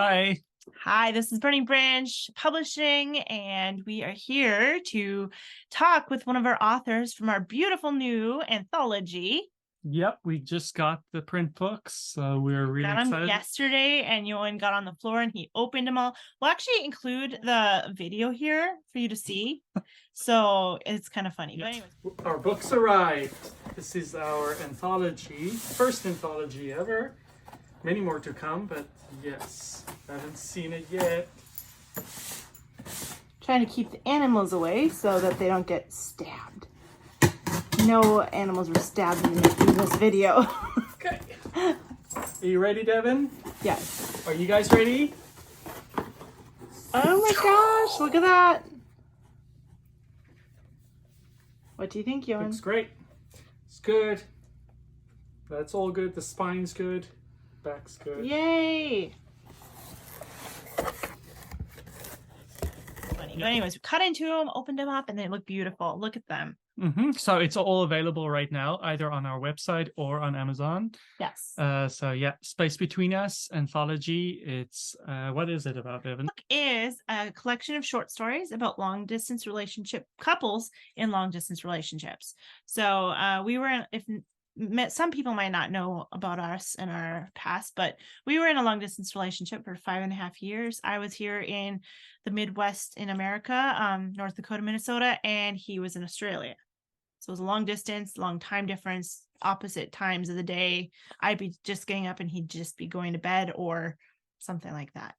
Hi. Hi, this is Burning Branch Publishing, and we are here to talk with one of our authors from our beautiful new anthology. Yep, we just got the print books, so we're really Got them excited. yesterday, and Yoan got on the floor and he opened them all. We'll actually include the video here for you to see, so it's kind of funny. Yes. But anyways, Our books arrived. This is our anthology, first anthology ever. Many more to come, but yes, haven't seen it yet. trying to keep the animals away so that they don't get stabbed. No animals were stabbed in this video. Okay. Are you ready, Devin? Yes. Are you guys ready? Oh my gosh, look at that. What do you think, Yoan? Looks great. It's good. That's all good. The spine's good. Back's good. Yay! Funny. But anyways, we cut into them, opened them up, and they look beautiful. Look at them. So it's all available right now, either on our website or on Amazon. Yes. So yeah, Space Between Us anthology. It's what is it about, Evan? The book is a collection of short stories about long distance relationship couples in long distance relationships. So we were in, some people might not know about us in our past, but we were in a long distance relationship for 5.5 years. I was here in the Midwest in America, North Dakota, Minnesota, and he was in Australia. So it was a long distance, long time difference, opposite times of the day. I'd be just getting up and he'd just be going to bed or something like that.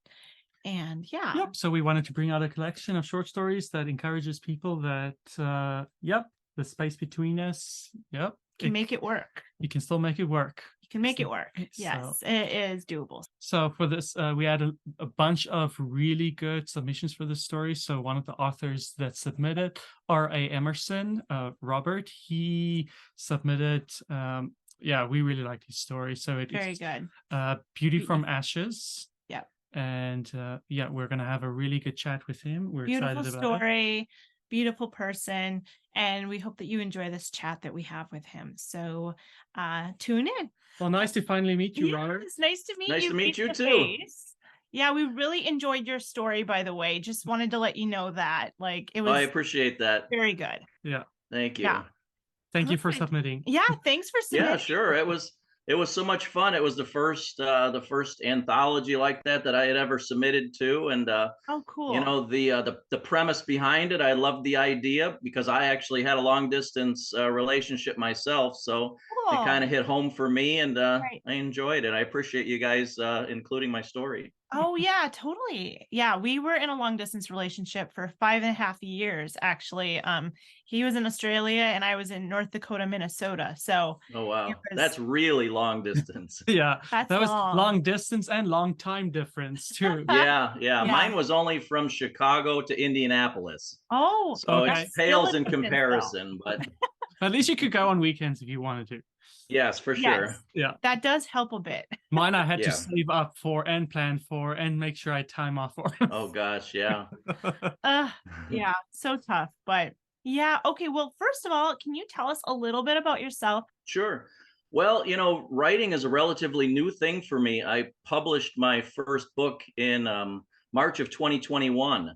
And yeah. Yep. So we wanted to bring out a collection of short stories that encourages people that, the space between us. Yep. Can make it work. You can still make it work. You can make it work. Yes, so, it is doable. So for this, we had a bunch of really good submissions for this story. So one of the authors that submitted, Robert Emerson, Robert, he submitted, we really like his story. So it's very good. Beauty from Ashes. Yep. And we're going to have a really good chat with him. We're beautiful excited about story. Beautiful person, and we hope that you enjoy this chat that we have with him. So tune in. Well, nice to finally meet you, Robert. It's nice to meet you. Nice to meet you too. Yeah, we really enjoyed your story, by the way. Just wanted to let you know that. Like, it was I appreciate that. Very good. Yeah. Thank you. Yeah. Thank you for submitting. Yeah, thanks for submitting. Yeah, sure. It was so much fun. It was the first anthology like that I had ever submitted to, and oh, cool. You know, the premise behind it, I loved the idea because I actually had a long distance relationship myself, so cool. It kind of hit home for me, and right. I enjoyed it. I appreciate you guys including my story. Oh yeah, totally. Yeah, we were in a long distance relationship for 5.5 years, actually. He was in Australia and I was in North Dakota, Minnesota. So oh wow, that's really long distance. Yeah, that was long distance and long time difference too. yeah. Mine was only from Chicago to Indianapolis. Oh, so okay. It pales in comparison, but at least you could go on weekends if you wanted to. Yes, for sure. Yeah, that does help a bit. Mine I had to save up for and plan for and make sure I had time off for. Oh gosh, yeah. Yeah, so tough, but yeah. Okay, well, first of all, can you tell us a little bit about yourself? Sure. Well, you know, writing is a relatively new thing for me. I published my first book in March of 2021,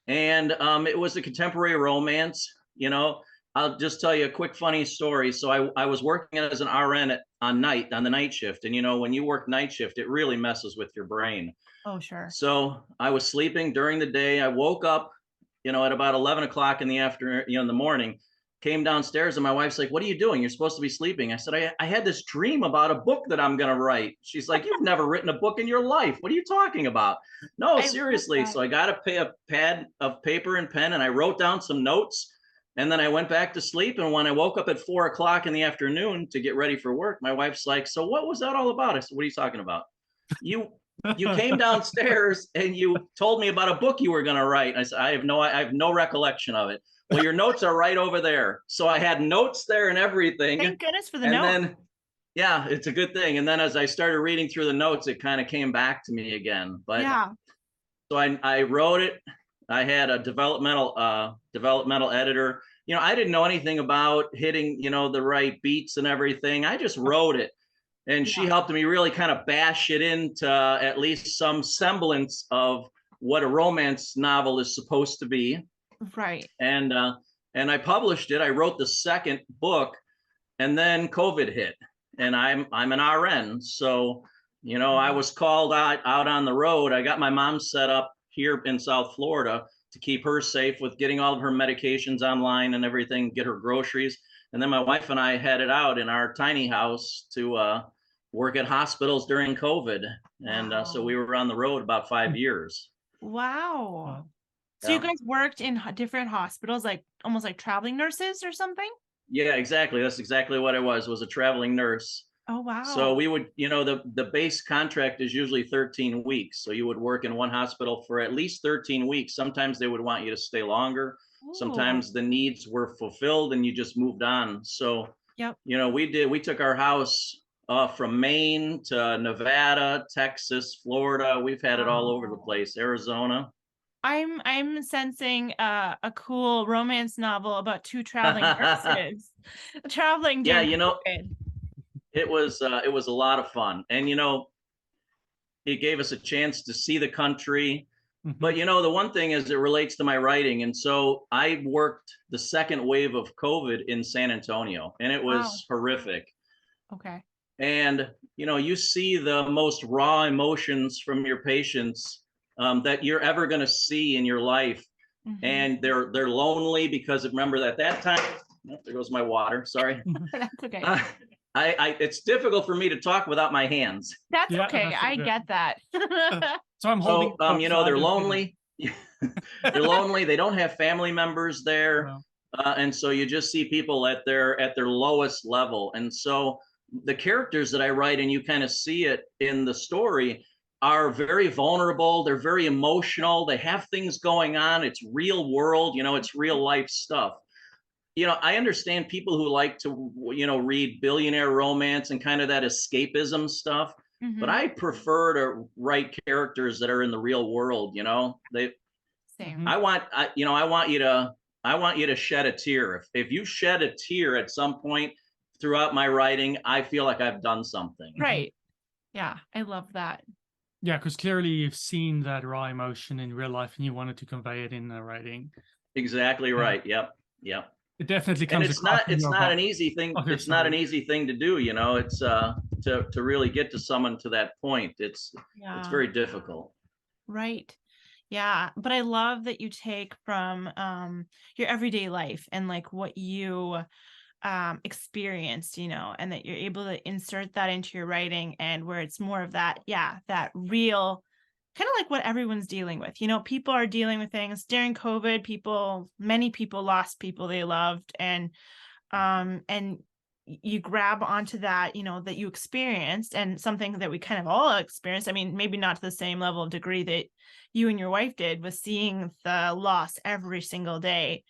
and it was a contemporary romance. You know, I'll just tell you a quick funny story. So I was working as an RN on the night shift. And, you know, when you work night shift, it really messes with your brain. Oh, sure. So I was sleeping during the day. I woke up, you know, at about 11 o'clock in the afternoon, you know, in the morning, came downstairs and my wife's like, what are you doing? You're supposed to be sleeping. I said, I had this dream about a book that I'm going to write. She's like, you've never written a book in your life. What are you talking about? No, seriously. So I got a pad of paper and pen and I wrote down some notes. And then I went back to sleep. And when I woke up at 4 o'clock in the afternoon to get ready for work, my wife's like, so what was that all about? I said, what are you talking about? You came downstairs and you told me about a book you were going to write. And I said, I have no recollection of it. Well, your notes are right over there. So I had notes there and everything. Thank goodness for the notes. And then, yeah, it's a good thing. And then as I started reading through the notes, it kind of came back to me again. But yeah. So I wrote it. I had a developmental editor. You know, I didn't know anything about hitting, you know, the right beats and everything. I just wrote it. And she helped me really kind of bash it into at least some semblance of what a romance novel is supposed to be. Right. And I published it. I wrote the second book, and then COVID hit, and I'm an RN, so I was called out on the road. I got my mom set up here in South Florida to keep her safe with getting all of her medications online and everything, get her groceries. And then my wife and I headed out in our tiny house to work at hospitals during COVID. And so we were on the road about 5 years. Wow. So you guys worked in different hospitals, like almost like traveling nurses or something? Yeah, exactly. That's exactly what I was a traveling nurse. Oh, wow. So we would, the base contract is usually 13 weeks. So you would work in one hospital for at least 13 weeks. Sometimes they would want you to stay longer. Ooh. Sometimes the needs were fulfilled and you just moved on. So, we took our house from Maine to Nevada, Texas, Florida. We've had it all over the place, Arizona. I'm sensing a cool romance novel about two traveling nurses traveling during COVID. It was a lot of fun, and it gave us a chance to see the country. But the one thing is, it relates to my writing, and so I worked the second wave of COVID in San Antonio, and it was horrific. Okay. And you see the most raw emotions from your patients that you're ever going to see in your life, and they're lonely because remember at that time. Oh, there goes my water. Sorry. That's okay. It's difficult for me to talk without my hands. That's okay. I get that. So I'm holding. They're lonely. They're lonely. They don't have family members there, and so you just see people at their lowest level. And so the characters that I write, and you kind of see it in the story, are very vulnerable. They're very emotional. They have things going on. It's real world. It's real life stuff. I understand people who like to, read billionaire romance and kind of that escapism stuff, but I prefer to write characters that are in the real world. Same. I want you to shed a tear. If you shed a tear at some point throughout my writing, I feel like I've done something. Right. Yeah, I love that. Yeah, because clearly you've seen that raw emotion in real life and you wanted to convey it in the wring. Exactly right. Yep. It definitely comes. And it's not an easy thing. It's not an easy thing to do. It's to really get to someone to that point. It's very difficult. Right. Yeah. But I love that you take from your everyday life and like what you experienced, and that you're able to insert that into your writing, and where it's more of that, that real kind of like what everyone's dealing with. People are dealing with things during COVID. Many people lost people they loved, and you grab onto that, that you experienced, and something that we kind of all experienced. I mean, maybe not to the same level of degree that you and your wife did, was seeing the loss every single day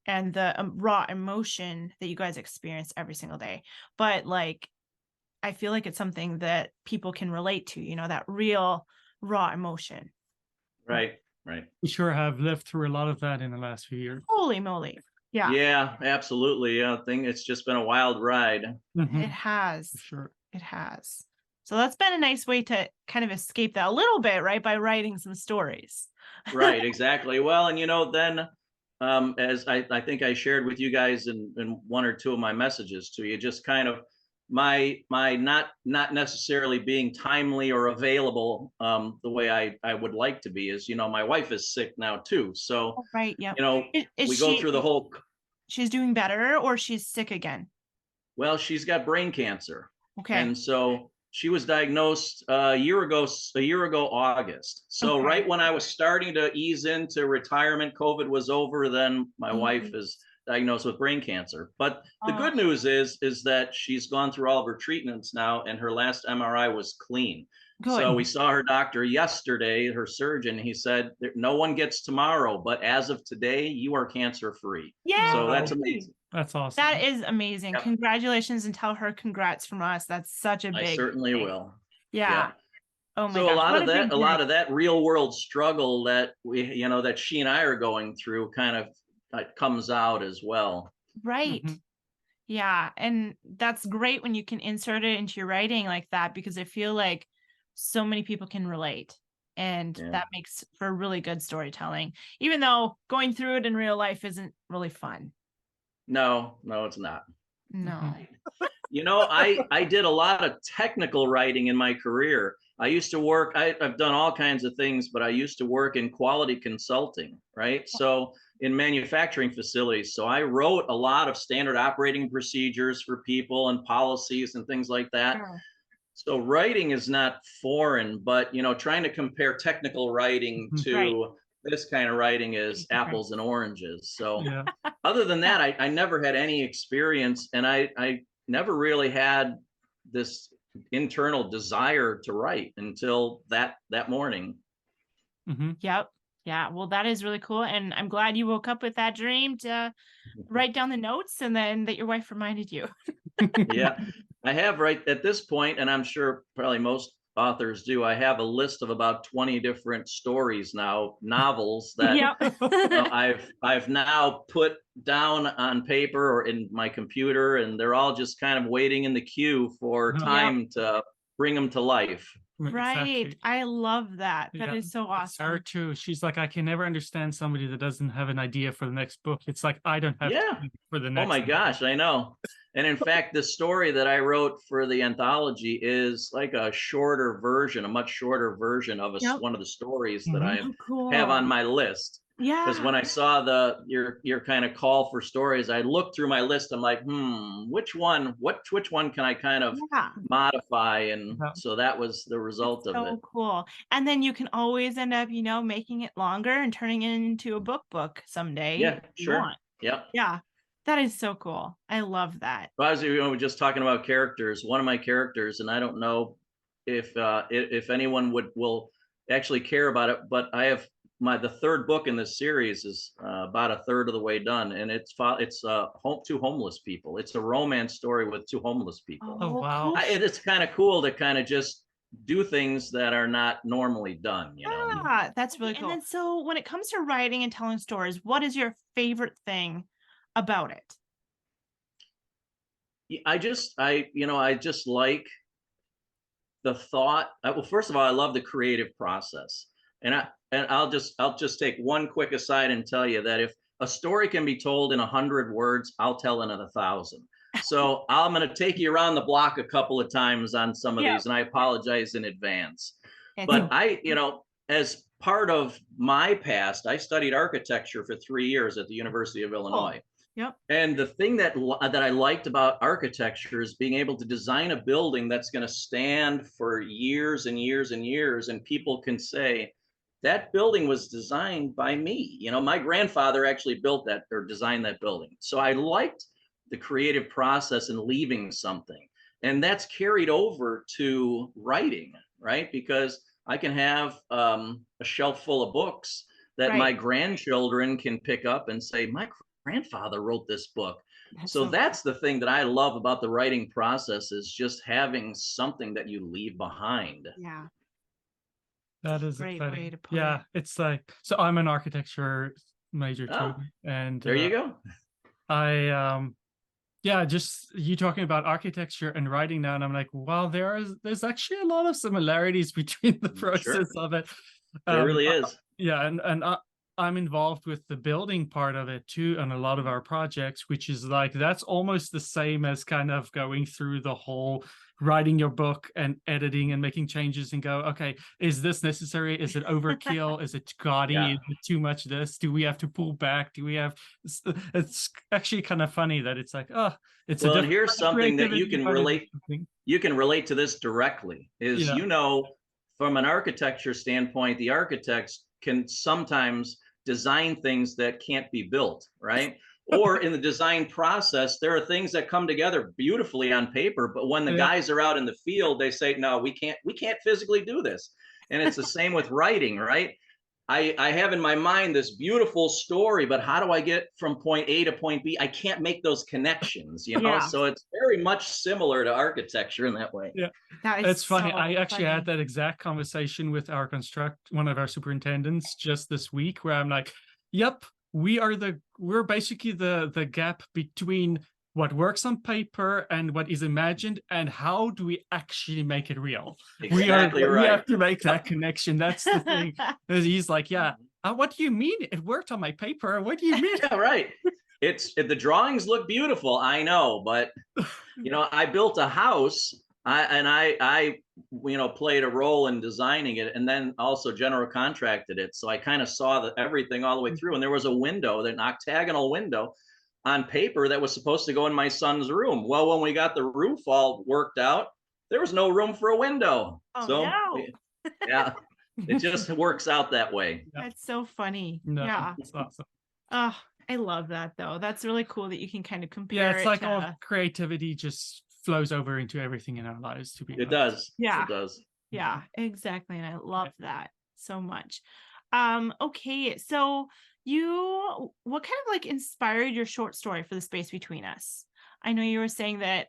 and the raw emotion that you guys experience every single day. But like, I feel like it's something that people can relate to, that real raw emotion. Right. We sure have lived through a lot of that in the last few years. Holy moly. Yeah. Yeah, absolutely. It's just been a wild ride. It has. For sure. It has. So that's been a nice way to kind of escape that a little bit, right? By writing some stories. Right, exactly. Well, and then as I think I shared with you guys in one or two of my messages to you, just kind of my not necessarily being timely or available the way I would like to be is, my wife is sick now too. So, right. Yeah. We go through the whole. She's doing better, or she's sick again? Well, she's got brain cancer. Okay. And so she was diagnosed a year ago, August. So right when I was starting to ease into retirement, COVID was over, then my wife is diagnosed with brain cancer. But the good news is that she's gone through all of her treatments now, and her last MRI was clean. Good. So we saw her doctor yesterday, her surgeon. He said, no one gets tomorrow, but as of today, you are cancer free. Yeah. So that's amazing. That's awesome. That is amazing. Yep. Congratulations, and tell her congrats from us. That's such a big I certainly thing. will. Yeah. Oh my gosh. So a lot of that real world struggle that that she and I are going through kind of comes out as well. Right. Yeah. And that's great when you can insert it into your writing like that, because I feel like so many people can relate. And Yeah. that makes for really good storytelling, even though going through it in real life isn't really fun. No, it's not. No. You know, I did a lot of technical writing in my career. I used to work, I've done all kinds of things, but I used to work in quality consulting, right? So in manufacturing facilities. So I wrote a lot of standard operating procedures for people and policies and things like that. Sure. So writing is not foreign, but you know, trying to compare technical writing Mhm. to Right. this kind of writing is Right. apples and oranges. So Yeah. other than that, I never had any experience, and I never really had this internal desire to write until that morning. Hmm. Yep. Yeah. Well, that is really cool. And I'm glad you woke up with that dream to write down the notes, and then that your wife reminded you. Yeah, I have right at this point, and I'm sure probably most authors do. I have a list of about 20 different stories now, novels that Yep. I've now put down on paper or in my computer, and they're all just kind of waiting in the queue for Yep. time to bring them to life. Right. Exactly. I love that. That Yeah, is so Sarah awesome. too. She's like, I can never understand somebody that doesn't have an idea for the next book. It's like I don't have Yeah. time for the Oh next my one. gosh, I know. And in fact, the story that I wrote for the anthology is like a shorter version, a much shorter version of Yep. one of the stories that Mhm. I Oh, cool. have on my list. Because when Yeah. I saw your kind of call for stories, I looked through my list. I'm like, which one can I kind of Yeah. modify? And Yeah. so that was the That's result of it. so cool. And then you can always end up, making it longer and turning it into a book someday Yeah, if you sure. want. Yep. Yeah. That is so cool. I love that. Well, as we're just talking about characters, one of my characters, and I don't know if anyone will actually care about it, but I have the third book in this series is about a third of the way done, and it's two homeless people. It's a romance story with two homeless people. Oh Oh, wow. cool. It's kind of cool to kind of just do things that are not normally done, you know. Yeah, that's really cool. And then so when it comes to writing and telling stories, what is your favorite thing about it? I just like the thought. Well, first of all, I love the creative process, and I'll just take one quick aside and tell you that if a story can be told in 100 words, I'll tell it in 1,000. So I'm going to take you around the block a couple of times on some of Yeah. these, and I apologize in advance. It's But as part of my past, I studied architecture for 3 years at the University of Illinois. Yep. And the thing that I liked about architecture is being able to design a building that's going to stand for years and years and years, and people can say that building was designed by me. You know, my grandfather actually built that or designed that building. So I liked the creative process and leaving something, and that's carried over to writing, right? Because I can have a shelf full of books that my grandchildren can pick up and say, my grandfather wrote this book. So that's the thing that I love about the writing process is just having something that you leave behind. Yeah. That is Great exciting. way to put Yeah, it's like, so I'm an architecture major too, Oh, and there you go. I yeah, just you talking about architecture and writing now, and I'm like, wow, there's actually a lot of similarities between the process of it. There really is. Yeah, and I'm involved with the building part of it too, and a lot of our projects, which is like that's almost the same as kind of going through the whole writing your book and editing and making changes and go, okay, is this necessary? Is it overkill? Is it gaudy? Yeah. Is it too much this? Do we have to pull back? Do we have? It's actually kind of funny that it's like, oh, it's well, a and here's something that you can relate. You can relate to this directly. Is from an architecture standpoint, the architects can sometimes design things that can't be built, right? Or in the design process, there are things that come together beautifully on paper, but when the guys are out in the field, they say, no, we can't physically do this. And it's the same with writing, right? I have in my mind this beautiful story, but how do I get from point A to point B? I can't make those connections, you know? So it's very much similar to architecture in that way. Yeah, that is it's funny. so I actually funny. had that exact conversation with one of our superintendents just this week, where I'm like, yep, we're basically the gap between what works on paper and what is imagined, and how do we actually make it real? Exactly we right. have to make that connection. That's the thing. He's like, yeah, what do you mean it worked on my paper? What do you mean? Yeah, right. The drawings look beautiful, I know, but I built a house. I played a role in designing it, and then also general contracted it. So I kind of saw everything all the way through. And there was a window, an octagonal window on paper that was supposed to go in my son's room. Well, when we got the roof all worked out, there was no room for a window. Oh, so no. yeah, it just works out that way. That's so funny. No, Yeah. it's awesome. Oh, I love that though. That's really cool that you can kind of compare. Yeah, it's like to... all creativity just flows over into everything in our lives, to be honest. It does. Yeah. It does. Yeah, exactly. And I love that so much. Okay, so what kind of like inspired your short story for The Space Between Us? I know you were saying that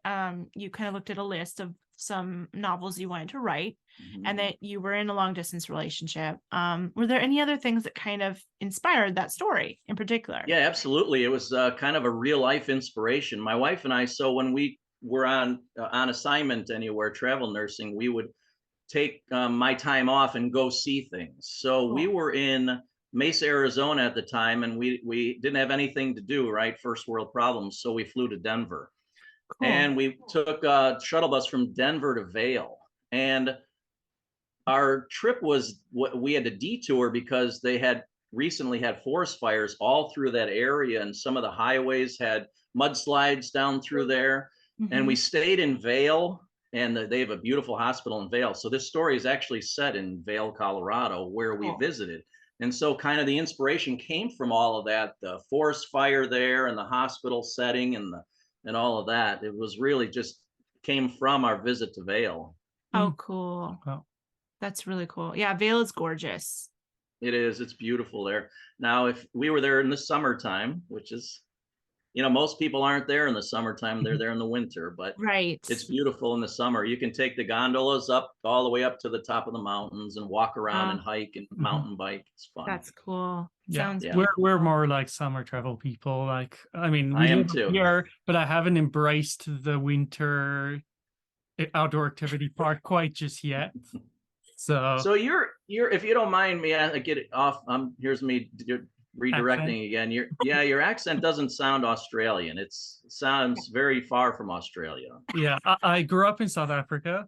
you kind of looked at a list of some novels you wanted to write, and that you were in a long distance relationship. Were there any other things that kind of inspired that story in particular? Yeah, absolutely. It was kind of a real life inspiration. My wife and I, so when we were on assignment anywhere, travel nursing, we would take my time off and go see things. So we were in Mesa, Arizona at the time, and we didn't have anything to do, right? First world problems. So we flew to Denver. Cool. And we took a shuttle bus from Denver to Vail. And our trip was, we had to detour because they had recently had forest fires all through that area, and some of the highways had mudslides down through there. And we stayed in Vail, and they have a beautiful hospital in Vail. So this story is actually set in Vail, Colorado, where we visited. And so kind of the inspiration came from all of that, the forest fire there and the hospital setting and all of that. It was really just came from our visit to Vail. Oh, cool. Wow. That's really cool. Yeah, Vail is gorgeous. It is. It's beautiful there. Now, if we were there in the summertime, which is, most people aren't there in the summertime, they're there in the winter, but it's beautiful in the summer. You can take the gondolas up all the way up to the top of the mountains and walk around and hike and mountain bike. It's fun. That's cool. Yeah, we're more like summer travel people. Like, I mean, I am too. Here, but I haven't embraced the winter outdoor activity part quite just yet. So you're if you don't mind me, I get it off. Here's me redirecting again. Your accent doesn't sound Australian. It sounds very far from Australia. Yeah, I grew up in South Africa.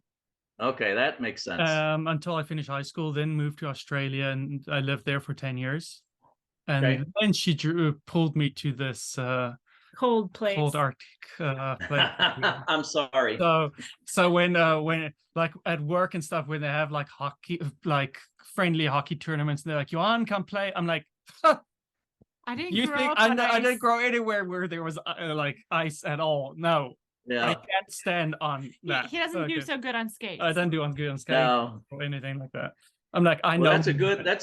Okay, that makes sense. Until I finished high school, then moved to Australia, and I lived there for 10 years. And then she pulled me to this cold place, cold Arctic place. I'm sorry. So when like at work and stuff, when they have like hockey, like friendly hockey tournaments, they're like, "Johan, come play." I'm like, huh. I didn't. I didn't grow anywhere where there was like ice at all. No. Yeah. I can't stand on that. He doesn't do so good on skates. I don't do good on skates or anything like that. I'm like, I know. That's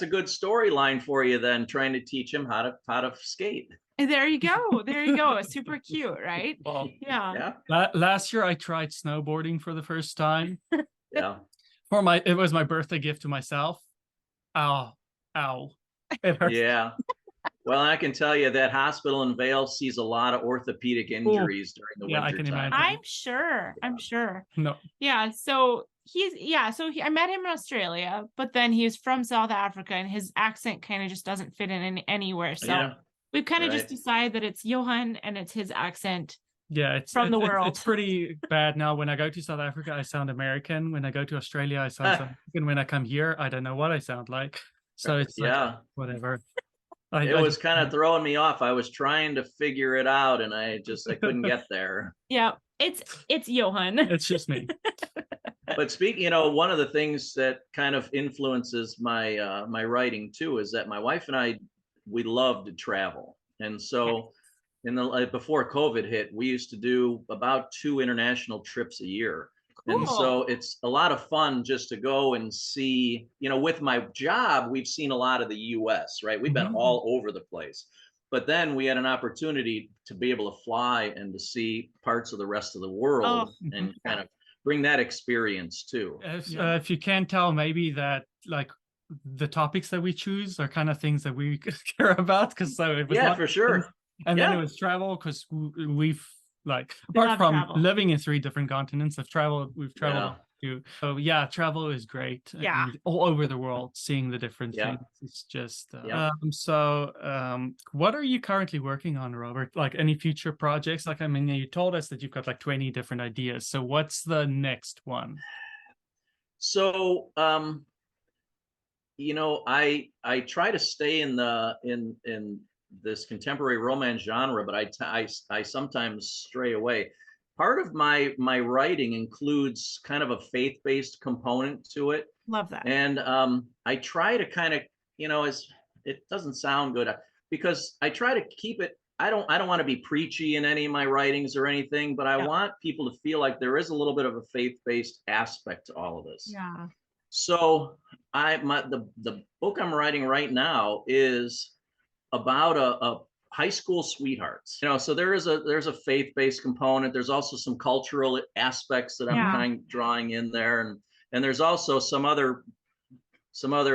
a good storyline for you then, trying to teach him how to skate. And there you go. There you go. It's super cute, right? Well, yeah. Last year I tried snowboarding for the first time. Yeah. It was my birthday gift to myself. Ow. It hurts. Yeah. Well, I can tell you that hospital in Vail sees a lot of orthopedic injuries during the winter I can time. imagine. I'm sure. No. Yeah. So I met him in Australia, but then he's from South Africa, and his accent kind of just doesn't fit in anywhere. So we've kind of just decided that it's Johan and it's his accent. Yeah, it's from the world. It's pretty bad now. When I go to South Africa, I sound American. When I go to Australia, I sound South African. When I come here, I don't know what I sound like. So it's like, whatever. It was kind of throwing me off. I was trying to figure it out, and I couldn't get there. Yeah, it's Johan. It's just me. But speaking, one of the things that kind of influences my my writing too is that my wife and I, we love to travel, and so before COVID hit, we used to do about 2 international trips a year. Cool. And so it's a lot of fun just to go and see, with my job, we've seen a lot of the US, right? We've been all over the place. But then we had an opportunity to be able to fly and to see parts of the rest of the world and kind of bring that experience too. If you can't tell, maybe that like the topics that we choose are kind of things that we care about. Because it was for sure. And then it was travel, because we've Like We apart love from travel. living in 3 different continents, we've traveled Yeah. too. So yeah, travel is great. Yeah. And all over the world, seeing the different Yeah. things. It's just Yeah. what are you currently working on, Robert? Like any future projects? Like I mean, you told us that you've got like 20 different ideas. So what's the next one? So, I try to stay in this contemporary romance genre, but I sometimes stray away. Part of my writing includes kind of a faith-based component to it, Love that. and I try to kind of, as it doesn't sound good because I try to keep it. I don't want to be preachy in any of my writings or anything, but I Yeah. want people to feel like there is a little bit of a faith-based aspect to all of this. Yeah. So the book I'm writing right now is about a high school sweethearts. So there's a faith-based component. There's also some cultural aspects that I'm Yeah. kind of drawing in there, and there's also some other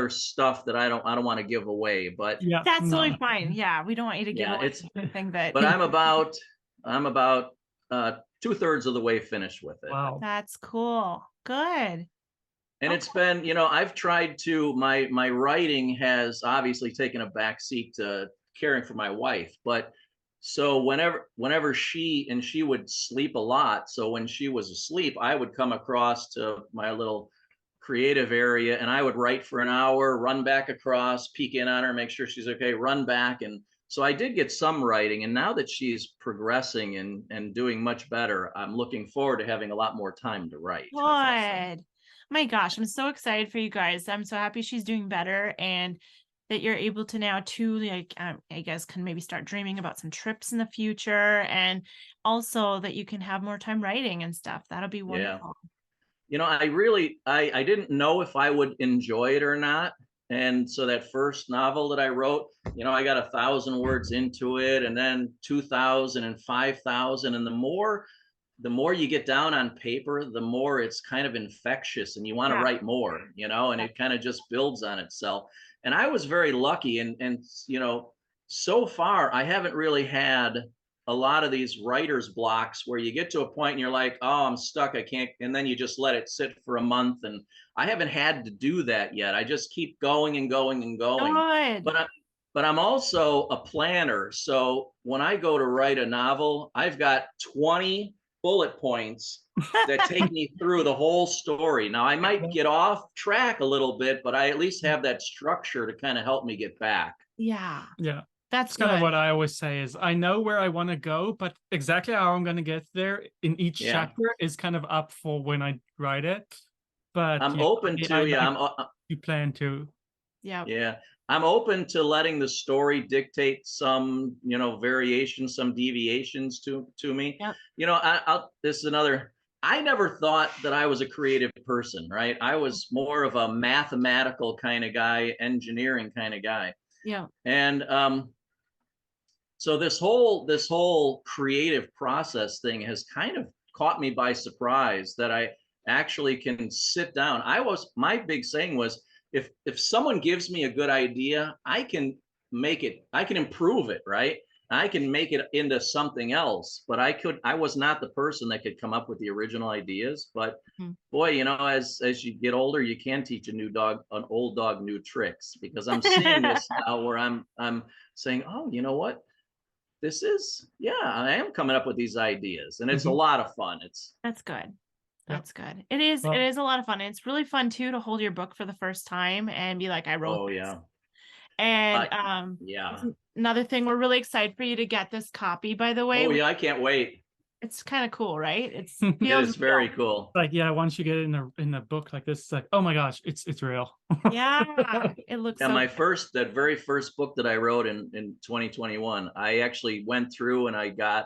stuff that I don't want to give away. But Yeah, That's totally fine. Yeah, we don't want you to give yeah, away anything that. but I'm about 2/3 of the way finished with it. wow. That's cool. Good. And it's been, I've tried to, my writing has obviously taken a backseat to caring for my wife. But so whenever she would sleep a lot. So when she was asleep, I would come across to my little creative area and I would write for an hour, run back across, peek in on her, make sure she's okay, run back. And so I did get some writing. And now that she's progressing and doing much better, I'm looking forward to having a lot more time to write. Good. My gosh, I'm so excited for you guys. I'm so happy she's doing better and that you're able to now too, like, I guess can maybe start dreaming about some trips in the future, and also that you can have more time writing and stuff. That'll be wonderful. I didn't know if I would enjoy it or not. And so that first novel that I wrote, I got 1,000 words into it, and then 2,000 and 5,000. And the more you get down on paper, the more it's kind of infectious and you want to write more, and it kind of just builds on itself. And I was very lucky. And so far, I haven't really had a lot of these writer's blocks where you get to a point and you're like, oh, I'm stuck. I can't. And then you just let it sit for a month. And I haven't had to do that yet. I just keep going and going and going. Good. But I'm also a planner. So when I go to write a novel, I've got 20 bullet points that take me through the whole story. Now I might get off track a little bit, but I at least have that structure to kind of help me get back. Yeah. That's kind of what I always say is I know where I want to go, but exactly how I'm going to get there in each chapter is kind of up for when I write it. But I'm open to, you plan to. Yeah. I'm open to letting the story dictate some, variations, some deviations to me. This is another, I never thought that I was a creative person, right? I was more of a mathematical kind of guy, engineering kind of guy. Yeah. And so this whole creative process thing has kind of caught me by surprise that I actually can sit down. My big saying was, if someone gives me a good idea, I can improve it, right? I can make it into something else, but I was not the person that could come up with the original ideas. But boy, as you get older, you can teach an old dog new tricks, because I'm seeing this now where I'm saying, oh, you know what? This is, I am coming up with these ideas, and it's a lot of fun. That's good. That's good. It is a lot of fun. And it's really fun too to hold your book for the first time and be like, I wrote this. Yeah. And another thing, we're really excited for you to get this copy, by the way. Oh yeah, I can't wait. It's kind of cool, right? It is very cool. Like, once you get it in a book like this, it's like, oh my gosh, it's real. Yeah, it looks so that very first book that I wrote in 2021, I actually went through and I got,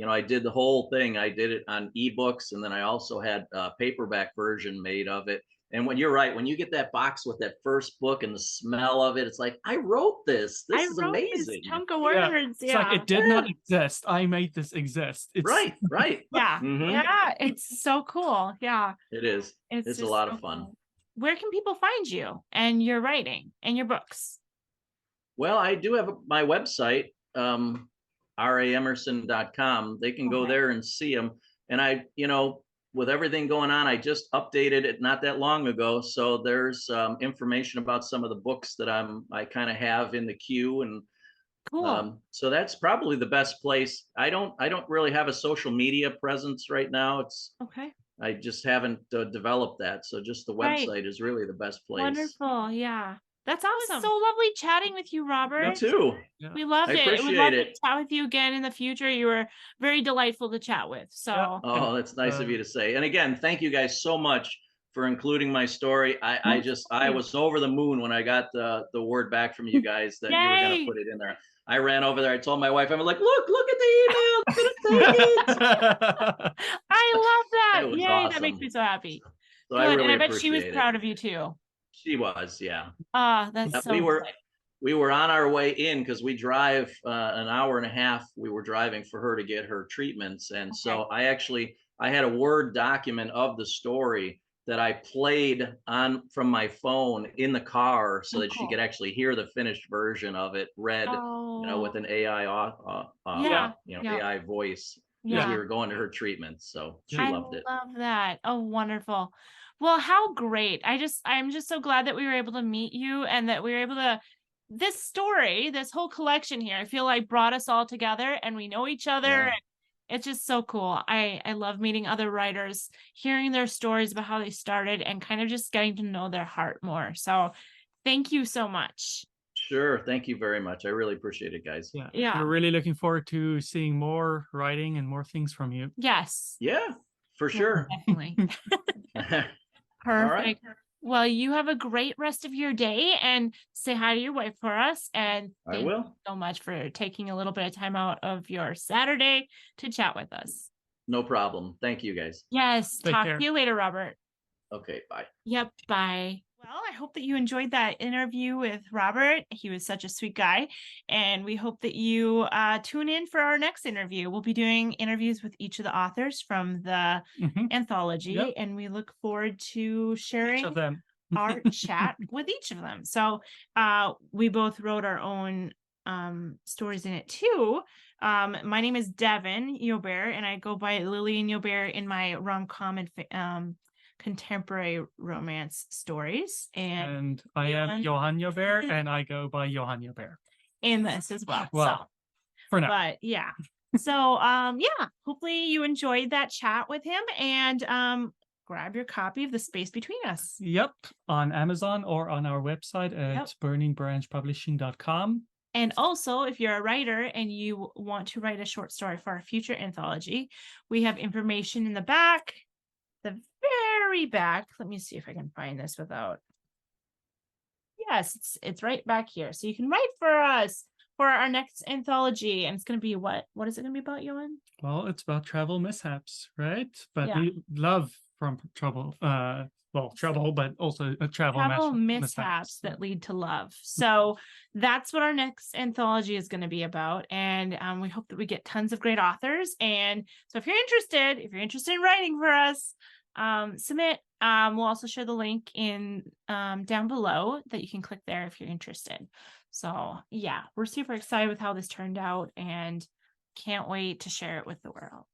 I did the whole thing. I did it on ebooks, and then I also had a paperback version made of it. And you're right, when you get that box with that first book and the smell of it, it's like, I wrote this. This is amazing. This chunk of words. It's like, it did not exist. I made this exist. It's right. Yeah. Yeah. It's so cool. Yeah. It is. It's a lot of fun. Cool. Where can people find you and your writing and your books? Well, I do have my website. raemerson.com. They can go Okay. there and see them. And I, with everything going on, I just updated it not that long ago. So there's information about some of the books that I kind of have in the queue. And Cool. so that's probably the best place. I don't really have a social media presence right now. Okay. I just haven't developed that. So just the Right. website is really the best place. Wonderful. Yeah. That's awesome. It was Awesome. so lovely chatting with you, Robert. Me too. Yeah. We loved I it. Would appreciate love to it. chat with you again in the future. You were very delightful to chat with. So Yeah. Oh, that's nice of you to say. And again, thank you guys so much for including my story. I was over the moon when I got the word back from you guys that you were going to Yay. put it in there. I ran over there. I told my wife, I'm like, look at the email. I'm gonna take it. I love that. It was Yay, awesome. That makes me so happy. So Good. I really And I bet she was appreciate proud it. of you too. She was, yeah. That's so We were on our way in because we drive an hour and a half. We were driving for her to get her treatments. And so I had a Word document of the story that I played on from my phone in the car so that she could actually hear the finished version of it read, with an AI, AI voice as we were going to her treatments. So she loved it. I love that. Oh, wonderful. Well, how great. I'm just so glad that we were able to meet you and that we were able to, this story, this whole collection here, I feel like brought us all together and we know each other. Yeah. It's just so cool. I love meeting other writers, hearing their stories about how they started and kind of just getting to know their heart more. So thank you so much. Sure. Thank you very much. I really appreciate it, guys. Yeah. We're really looking forward to seeing more writing and more things from you. Yes. Yeah, for sure. Definitely. Perfect. Right. Well, you have a great rest of your day and say hi to your wife for us. And thank you so much for taking a little bit of time out of your Saturday to chat with us. No problem. Thank you, guys. Yes. Talk to you later, Robert. Okay. Bye. Yep. Bye. Well, I hope that you enjoyed that interview with Robert. He was such a sweet guy. And we hope that you tune in for our next interview. We'll be doing interviews with each of the authors from the anthology. And we look forward to sharing our chat with each of them. So we both wrote our own stories in it too. My name is Devin Yobert, and I go by Lillian Yobert in my rom-com and contemporary romance stories. And I am Johan Yobert, and I go by Johan Yobert in this as well. Well, for now. But yeah. So hopefully you enjoyed that chat with him, and grab your copy of The Space Between Us. Yep, on Amazon or on our website at burningbranchpublishing.com. And also, if you're a writer and you want to write a short story for our future anthology, we have information in the back, the very back. Let me see if I can find this without. Yes, it's right back here. So you can write for us for our next anthology. And it's going to be what? What is it going to be about, Johan? Well, it's about travel mishaps, right? But we love from trouble, trouble, but also travel mishaps that lead to love. So that's what our next anthology is going to be about. And we hope that we get tons of great authors. And so if you're interested in writing for us, submit. We'll also share the link in down below that you can click there if you're interested. So yeah, we're super excited with how this turned out and can't wait to share it with the world.